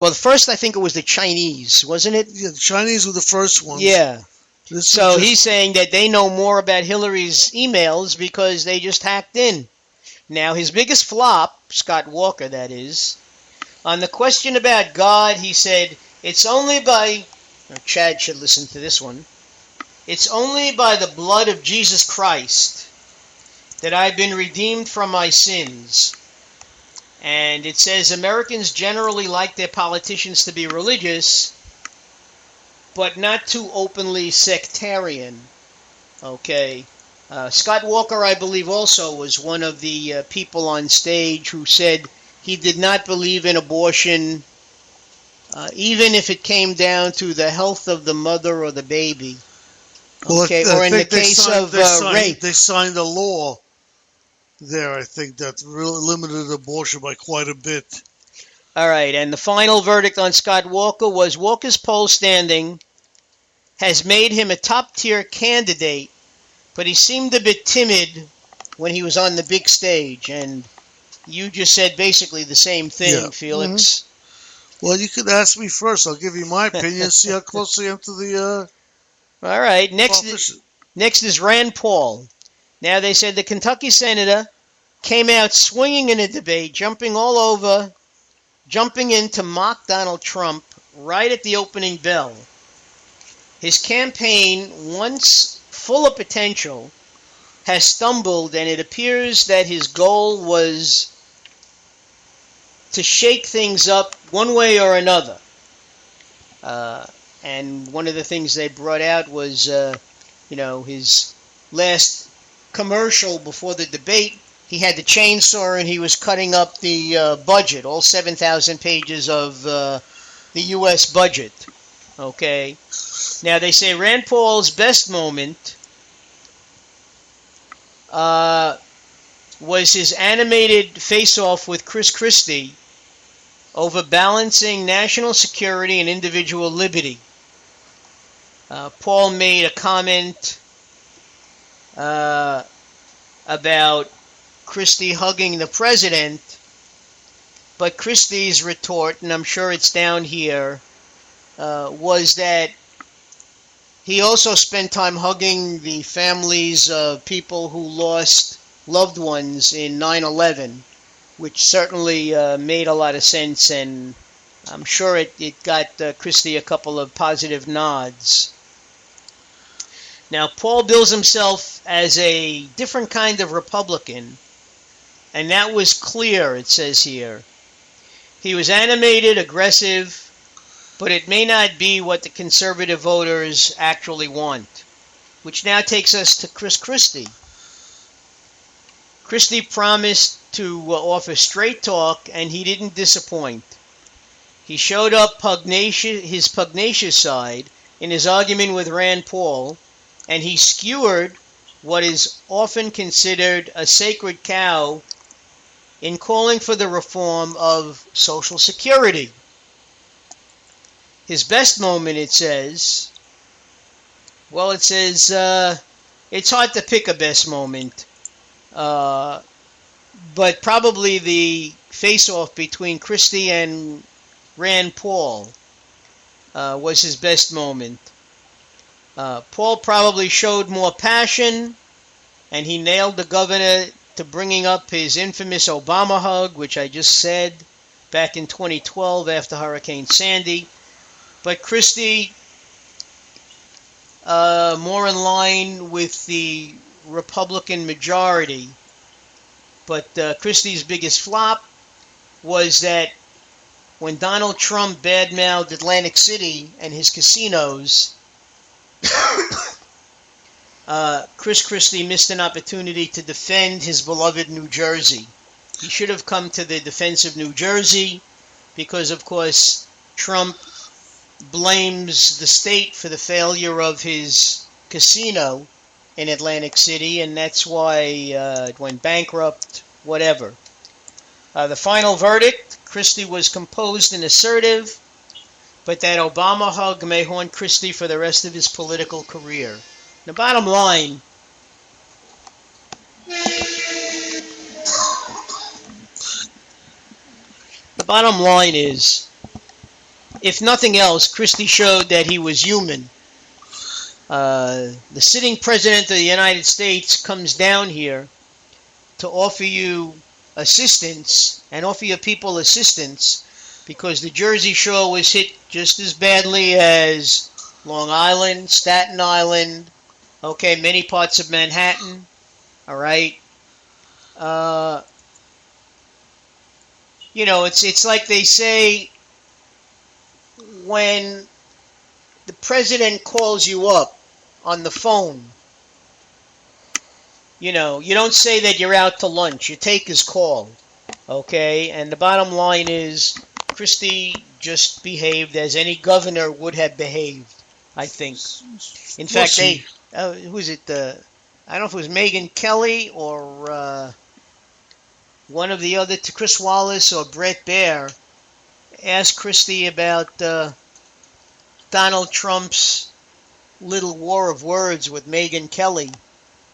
Well, first I think it was the Chinese, wasn't it? Yeah, the Chinese were the first ones. Yeah. So just... he's saying that they know more about Hillary's emails because they just hacked in. Now, his biggest flop, Scott Walker, that is, on the question about God, he said, it's only by, Chad should listen to this one, it's only by the blood of Jesus Christ that I've been redeemed from my sins. And it says Americans generally like their politicians to be religious, but not too openly sectarian. Okay. Scott Walker, I believe, also was one of the people on stage who said he did not believe in abortion, even if it came down to the health of the mother or the baby. Okay, well, or in the case of rape. They signed a law there, I think, that really limited abortion by quite a bit. All right, and the final verdict on Scott Walker was Walker's poll standing has made him a top-tier candidate, but he seemed a bit timid when he was on the big stage, and you just said basically the same thing, Felix. Mm-hmm. Well, you could ask me first. I'll give you my opinion, see how close I am to the... All right, next is Rand Paul. Now, they said the Kentucky senator came out swinging in a debate, jumping in to mock Donald Trump right at the opening bell. His campaign, once full of potential, has stumbled, and it appears that his goal was to shake things up one way or another. And one of the things they brought out was, his last commercial before the debate. He had the chainsaw and he was cutting up the budget, all 7,000 pages of the U.S. budget. Okay. Now, they say Rand Paul's best moment was his animated face-off with Chris Christie over balancing national security and individual liberty. Paul made a comment about Christie hugging the president, but Christie's retort, and I'm sure it's down here, was that he also spent time hugging the families of people who lost loved ones in 9/11, which certainly made a lot of sense, and I'm sure it got Christie a couple of positive nods. Now, Paul bills himself as a different kind of Republican, and that was clear, it says here. He was animated, aggressive, but it may not be what the conservative voters actually want, which now takes us to Chris Christie. Christie promised to offer straight talk, and he didn't disappoint. He showed up his pugnacious side in his argument with Rand Paul, and he skewered what is often considered a sacred cow in calling for the reform of Social Security. His best moment, it says, it's hard to pick a best moment, but probably the face-off between Christie and Rand Paul was his best moment. Paul probably showed more passion, and he nailed the governor to bringing up his infamous Obama hug, which I just said back in 2012 after Hurricane Sandy. But Christie, more in line with the Republican majority. But Christie's biggest flop was that when Donald Trump badmouthed Atlantic City and his casinos, Chris Christie missed an opportunity to defend his beloved New Jersey. He should have come to the defense of New Jersey because, of course, Trump blames the state for the failure of his casino in Atlantic City, and that's why it went bankrupt, whatever. The final verdict, Christie was composed and assertive, but that Obama hug may haunt Christie for the rest of his political career. The bottom line, is if nothing else, Christie showed that he was human. The sitting president of the United States comes down here to offer you assistance and offer your people assistance because the Jersey Shore was hit just as badly as Long Island, Staten Island, okay, many parts of Manhattan, all right? You know, it's like they say when the president calls you up on the phone, you know, you don't say that you're out to lunch. You take his call, okay? And the bottom line is Christie just behaved as any governor would have behaved, I think. In fact, who's it? I don't know if it was Megyn Kelly or one of the other, Chris Wallace or Brett Baer, asked Christie about Donald Trump's little war of words with Megyn Kelly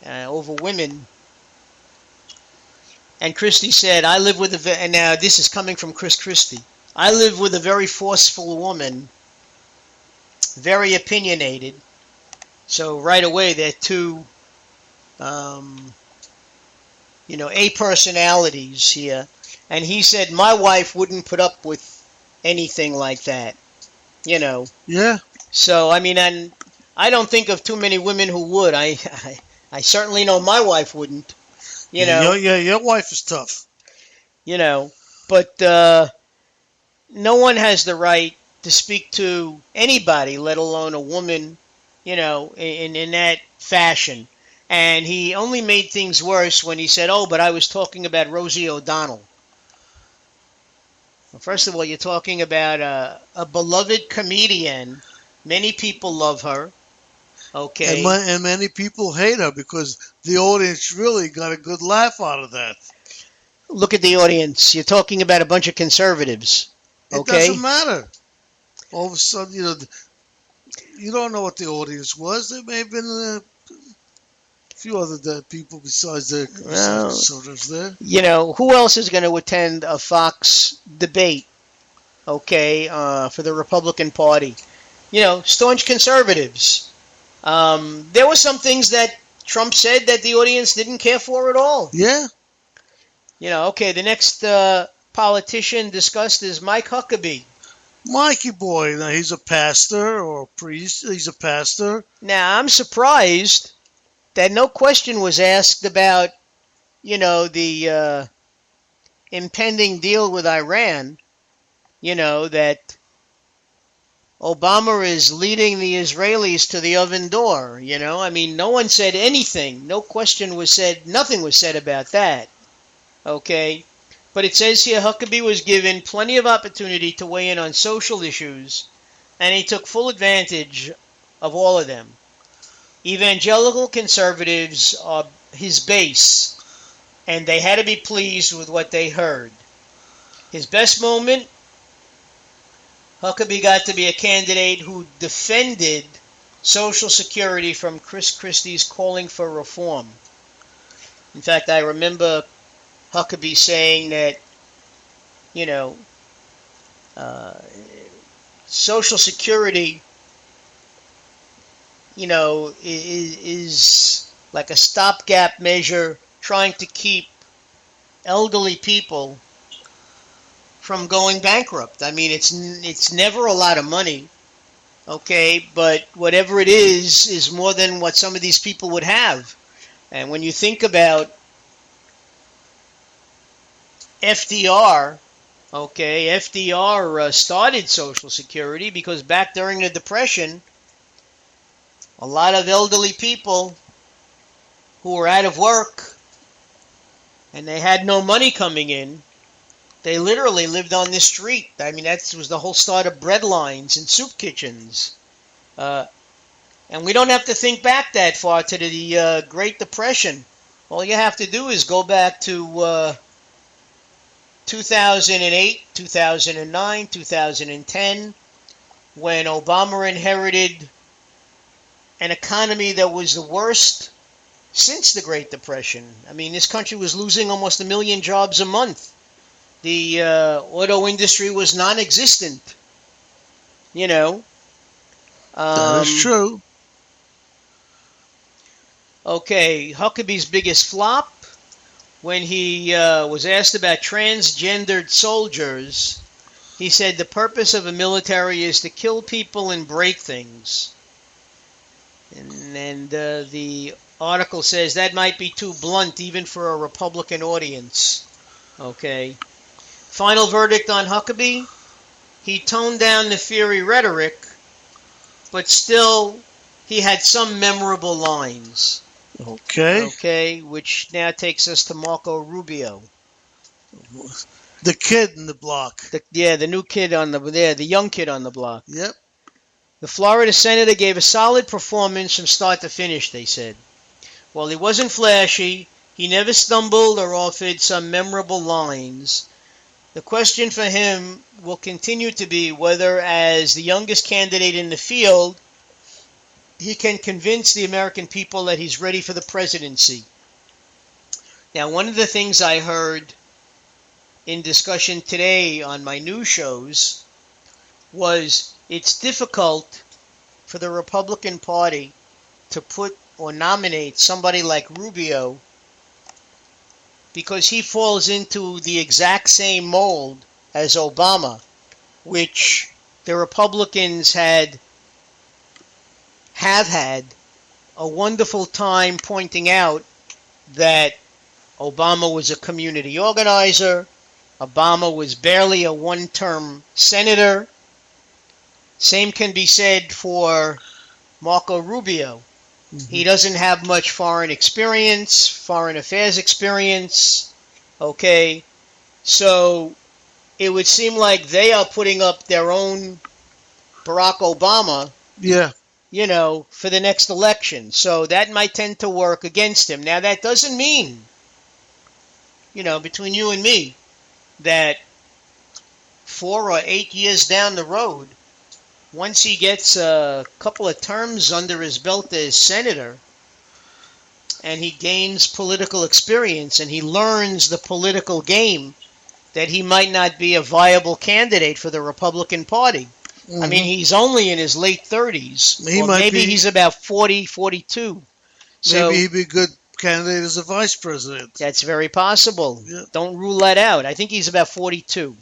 over women. And Christie said, I live with and now this is coming from Chris Christie, I live with a very forceful woman, very opinionated. So right away, they're two, you know, A personalities here. And he said, my wife wouldn't put up with anything like that, you know. Yeah. So, I mean, and I don't think of too many women who would. I certainly know my wife wouldn't, you know. Your wife is tough. You know, but no one has the right to speak to anybody, let alone a woman, you know, in that fashion. And he only made things worse when he said, oh, but I was talking about Rosie O'Donnell. Well, first of all, you're talking about a beloved comedian. Many people love her. Okay. And many people hate her because the audience really got a good laugh out of that. Look at the audience. You're talking about a bunch of conservatives. Okay? It doesn't matter. All of a sudden, you know, you don't know what the audience was. There may have been a few other people besides the conservatives there. You know, who else is going to attend a Fox debate, okay, for the Republican Party? You know, staunch conservatives. There were some things that Trump said that the audience didn't care for at all. Yeah. You know, okay, the next politician discussed is Mike Huckabee. Mikey boy, now he's a pastor or a priest. He's a pastor. Now, I'm surprised that no question was asked about, you know, the impending deal with Iran, you know, that Obama is leading the Israelis to the oven door, you know. I mean, no one said anything. No question was said. Nothing was said about that, okay? But it says here Huckabee was given plenty of opportunity to weigh in on social issues, and he took full advantage of all of them. Evangelical conservatives are his base, and they had to be pleased with what they heard. His best moment, Huckabee got to be a candidate who defended Social Security from Chris Christie's calling for reform. In fact, I remember Huckabee saying that, you know, Social Security, you know, is like a stopgap measure trying to keep elderly people from going bankrupt. I mean, it's never a lot of money, okay, but whatever it is more than what some of these people would have. And when you think about FDR, okay, FDR started Social Security because back during the Depression, a lot of elderly people who were out of work and they had no money coming in, they literally lived on the street. I mean, that was the whole start of bread lines and soup kitchens. And we don't have to think back that far to the Great Depression. All you have to do is go back to 2008, 2009, 2010, when Obama inherited an economy that was the worst since the Great Depression. I mean, this country was losing almost 1 million jobs a month. The auto industry was non-existent. You know. That is true. Okay, Huckabee's biggest flop, when he was asked about transgendered soldiers, he said the purpose of a military is to kill people and break things. And the article says that might be too blunt even for a Republican audience. Okay. Final verdict on Huckabee? He toned down the fiery rhetoric, but still he had some memorable lines. Okay. Okay, which now takes us to Marco Rubio. The kid in the block. The new kid on the young kid on the block. Yep. The Florida senator gave a solid performance from start to finish, they said. While he wasn't flashy, he never stumbled or offered some memorable lines. The question for him will continue to be whether, as the youngest candidate in the field, he can convince the American people that he's ready for the presidency. Now, one of the things I heard in discussion today on my news shows was it's difficult for the Republican Party to put or nominate somebody like Rubio because he falls into the exact same mold as Obama, which the Republicans have had a wonderful time pointing out that Obama was a community organizer. Obama was barely a one-term senator. Same can be said for Marco Rubio. Mm-hmm. He doesn't have much foreign affairs experience. Okay, so it would seem like they are putting up their own Barack Obama. Yeah. For the next election. So that might tend to work against him. Now, that doesn't mean, between you and me, that 4 or 8 years down the road, once he gets a couple of terms under his belt as senator, and he gains political experience, and he learns the political game, that he might not be a viable candidate for the Republican Party. Mm-hmm. I mean, he's only in his late 30s. Maybe he's about 40, 42. So maybe he'd be a good candidate as a vice president. That's very possible. Yeah. Don't rule that out. I think he's about 42.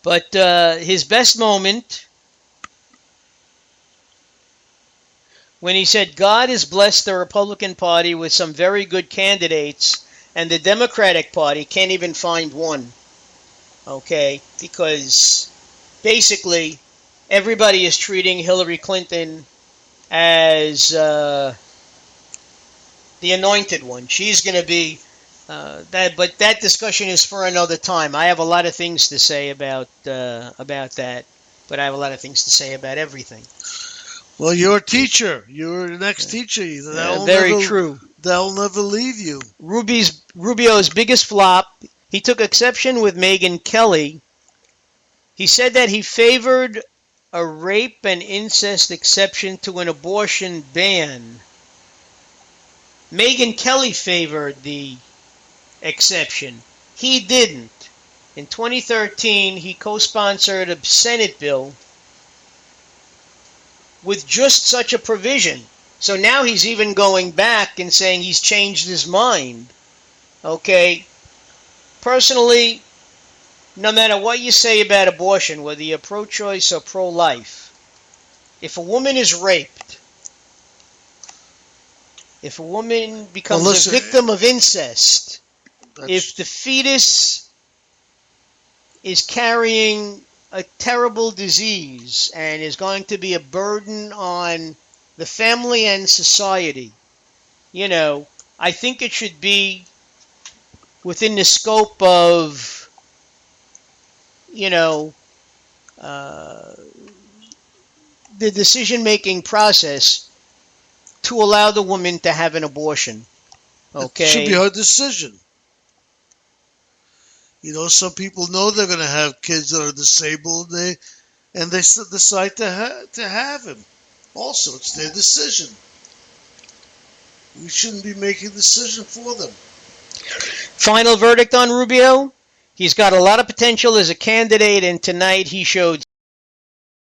But his best moment, when he said, God has blessed the Republican Party with some very good candidates, and the Democratic Party can't even find one. Okay? Because basically, everybody is treating Hillary Clinton as the anointed one. She's going to be that. But that discussion is for another time. I have a lot of things to say about that, but I have a lot of things to say about everything. Well, you're a teacher. You're the next teacher. Very true. They'll never leave you. Rubio's biggest flop. He took exception with Megyn Kelly. He said that he favored a rape and incest exception to an abortion ban. Megyn Kelly favored the exception. He didn't. In 2013, he co-sponsored a Senate bill with just such a provision. So now he's even going back and saying he's changed his mind. Okay? Personally, no matter what you say about abortion, whether you're pro-choice or pro-life, if a woman is raped, if a woman becomes a victim of incest, if the fetus is carrying a terrible disease and is going to be a burden on the family and society, I think it should be within the scope of the decision-making process to allow the woman to have an abortion. Okay? It should be her decision. Some people know they're going to have kids that are disabled, and they decide to have him. Also, it's their decision. We shouldn't be making a decision for them. Final verdict on Rubio? He's got a lot of potential as a candidate, and tonight he showed